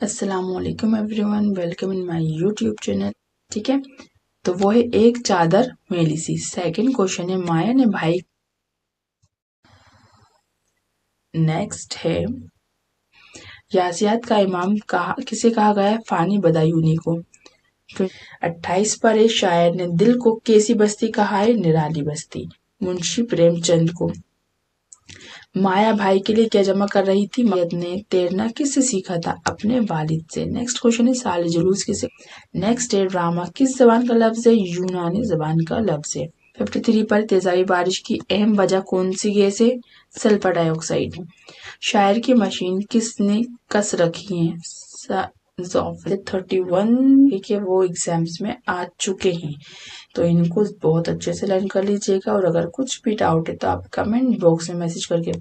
السلام علیکم every one, welcome in my YouTube channel. ٹھیک ہے، تو وہ ہے ایک چادر میلی سی. سیکنڈ کوشچن ہے مایا نے بھائی. نیکسٹ ہے ریاضیات کا امام کسے کہا گیا ہے؟ فانی بدایونی کو. 28 پر ایک شاعر نے دل کو کیسی بستی کہا ہے؟ نرالی بستی. منشی پریم چند کو. مایا بھائی کے لیے کیا جمع کر رہی تھی؟ نے تیرنا کس سے سیکھا تھا؟ اپنے والد سے. نیکسٹ کوشچن ہے سال جلوس کسے. نیکسٹ ہے ڈراما کس زبان کا لفظ ہے؟ یونانی زبان کا لفظ ہے. 53 پر تیزابی بارش کی اہم وجہ کون سی گیس ہے؟ سلفر ڈائی آکسائڈ. شاعر کی مشین کس نے کس رکھی ہے؟ 31 کہ وہ ایگزامز میں آ چکے ہیں، تو ان کو بہت اچھے سے لرن کر لیجیے گا. اور اگر کچھ بھی ڈاؤٹ ہے تو آپ کمنٹ باکس میں میسج کر کے